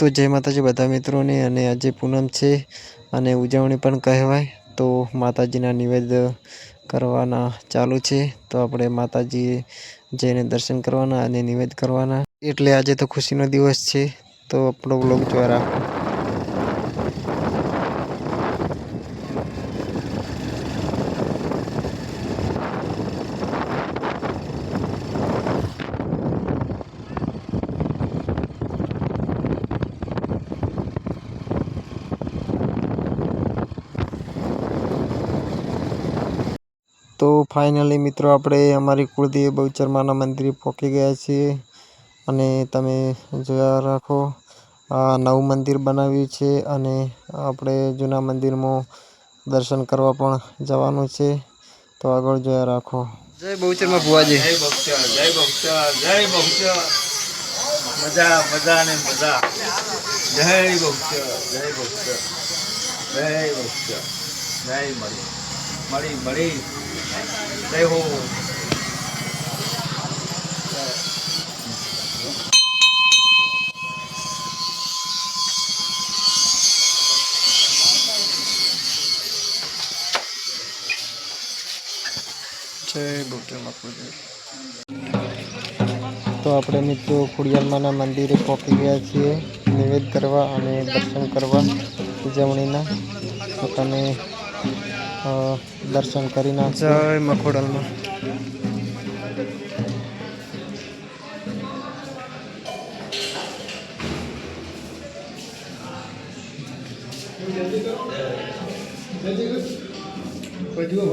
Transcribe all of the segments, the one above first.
तो जय माताजी बधा मित्रों ने। अने आज पूनम छे अने उजवणी पण कहेवाय। तो माताजीना निवेद करवाना चालू छे। तो आपणे माताजी जईने दर्शन करवाना अने निवेद करवाना। एटले आज तो खुशीनो दिवस छे। तो आपणो व्लॉग जोवा राखो। तो फाइनली मित्रों आपणे अमारी कुलदेवी बहुचर माना मंदिरे पहोंची गया छीए। अने तमे जोया राखो आ नवुं मंदिर बनाव्युं छे अने आपणे जूना मंदिरमां दर्शन करवा पण जवानुं छे। तो आगळ जोया राखो। जय बहुचर में बुआजी। जय बहुचर, जय बहुचर, जय बहुचर। मजा मजा ने मजा। जय बहुचर, जय बहुचर, जय बहुचर, जय मरी मरी मरी जय हो। जय बहुचर माताजी। तो अपने मित्रों खुड़ियालमाना मंदिरे पहोंची गया छीए निवेद करवा अने दर्शन करवा उजवणीना। तो तमे दर्शन करी नाखो। जय मखोडलमा।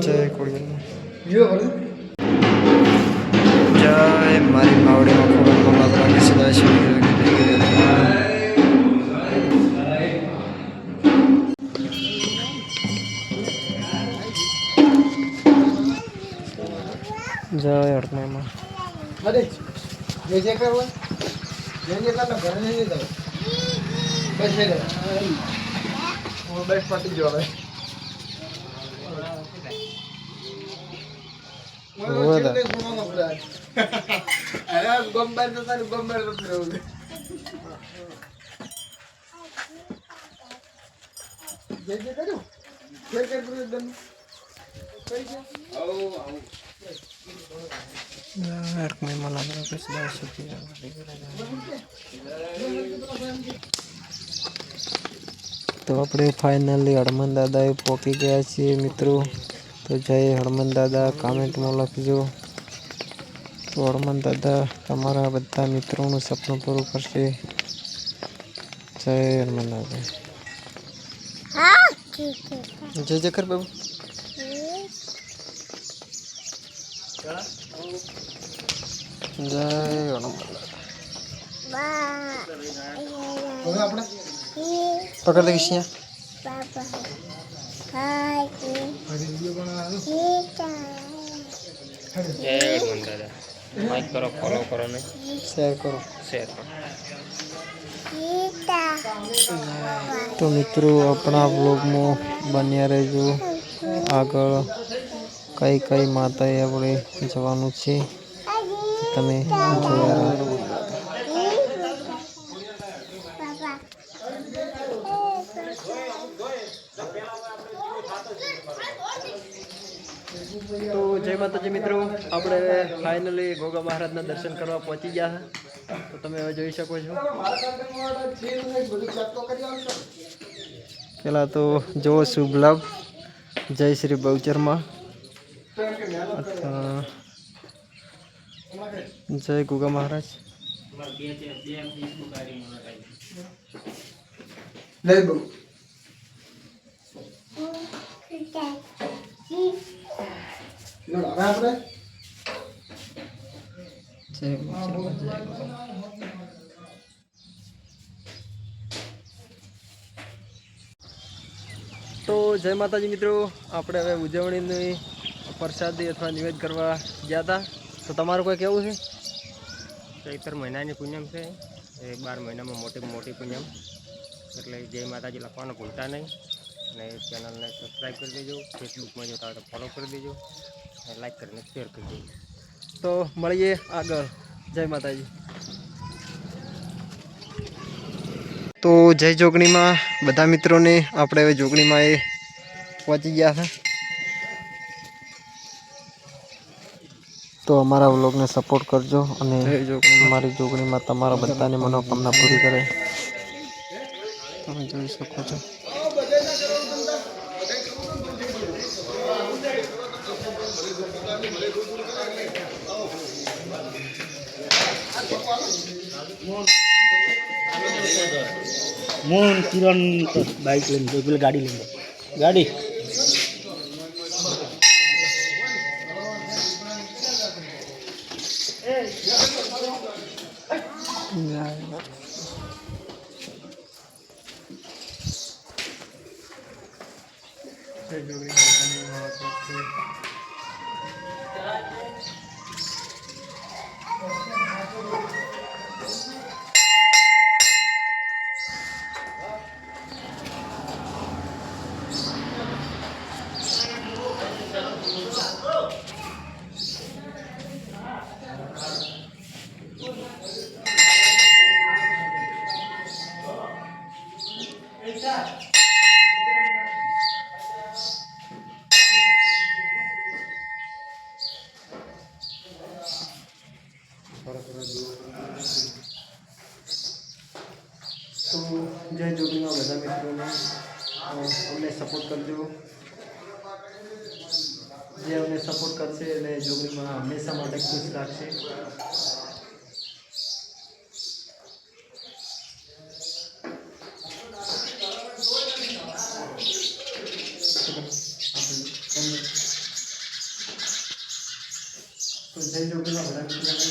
जय खुड़ियालमा। जय मारी मावड़ी मखोडलमा माता की सदा शिव। जय हरनामा। अरे जय जय कर जय जय कर घर नहीं जाओ बस है वो बस पार्टी जो है वो दा अरे गंबर तो सारे गंबर तो फिरोगे जय जय करो जय कर पूरे दिन कैसे आओ आओ यार मैं मला कुछ ना सकिया। तो अपने फाइनली हनुमान दादा पहुंची गया छे मित्रों। तो जय हनुमान दादा कमेंट में लखजो। तो हनुमान दादा तमारा बधा मित्रों सपनों पूरुं करशे। जय हनुमान दादा। जय जय कर बाबू। जय हनुमान दादा। पकड़ दे किसिया। जय हनुमान दादा। लाइक करो फॉलो करो ने शेयर करो तो मित्रों अपना व्लॉग में बन्या रहो। आगळ कई कई माताए आपणे जवानुं छे तमे जोया राखो। तो जय माताजी मित्रों આપણે फाइनली गोगा महाराजना दर्शन करवा पहुंची गया है। तो તમે હવે જોઈ શકો છો। પેલા તો જો શુભ લાભ જય શ્રી બહુચરમાં जय गोगा महाराज। तो जय माताजी मित्रों આપણે હવે ઉજવણીની પ્રસાદી અથવા નિવેદ કરવા ગયા હતા। તો તમારું કોઈ કેવું છે? ચૈત્ર મહિનાની પૂનમ છે એ 12 મહિનામાં મોટી પૂનમ એટલે જય માતાજી લખવાનું ભૂલતા નહીં અને ચેનલને સબસ્ક્રાઈબ કરી દેજો। ફેસબુકમાં જોતા હોય તો ફોલો કરી દેજો અને લાઈક કરીને શેર કરી દેજો। તો મળીએ આગળ। જય માતાજી। તો જય જોગણીમાં બધા મિત્રોને આપણે હવે જોગણીમાં એ પહોંચી ગયા છે. તો અમારા વ્લોગને સપોર્ટ કરજો અને અમારી જોગણીમાં તમારા બધાની મનોકામના પૂરી કરે. તમે જોઈ શકો છો. મોહન કિરણ બાઇક લઈને પેલી ગાડી લઈને ગાડી તો જય જોગીમાં બધા મિત્રોને અમને સપોર્ટ કરજો. જે અમને સપોર્ટ કરશે એટલે જોગીમાં હંમેશા માટે ખુશ રાખશે. તો જય જોગીમાં બધા મિત્રોને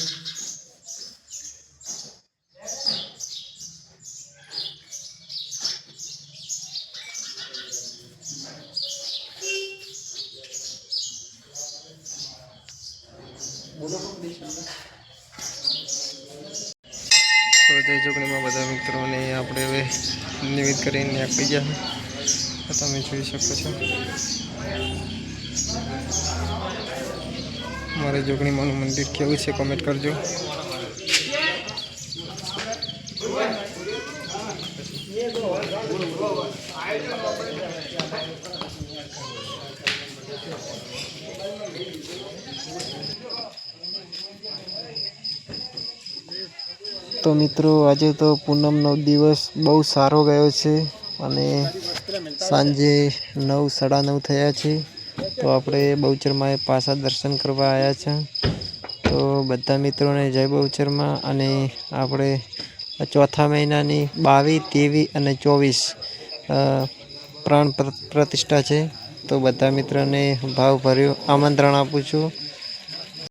તો જય જોગણીમાં બધા મિત્રોને આપણે હવે નિવેદ કરીને આપી ગયા. તમે જોઈ શકો છો. મારે જોગણીમાંનું મંદિર કેવું છે કોમેન્ટ કરજો. તો મિત્રો આજે તો પૂનમનો દિવસ બહુ સારો ગયો છે અને સાંજે 9 સાડા 9 થયા છે. તો આપણે બહુચરમાં પાછા દર્શન કરવા આવ્યા છે. તો બધા મિત્રોને જય બહુચરમાં. અને આપણે ચોથા મહિનાની 22, 23 અને 24 પ્રાણ પ્રતિષ્ઠા છે. તો બધા મિત્રોને ભાવભર્યું આમંત્રણ આપું છું.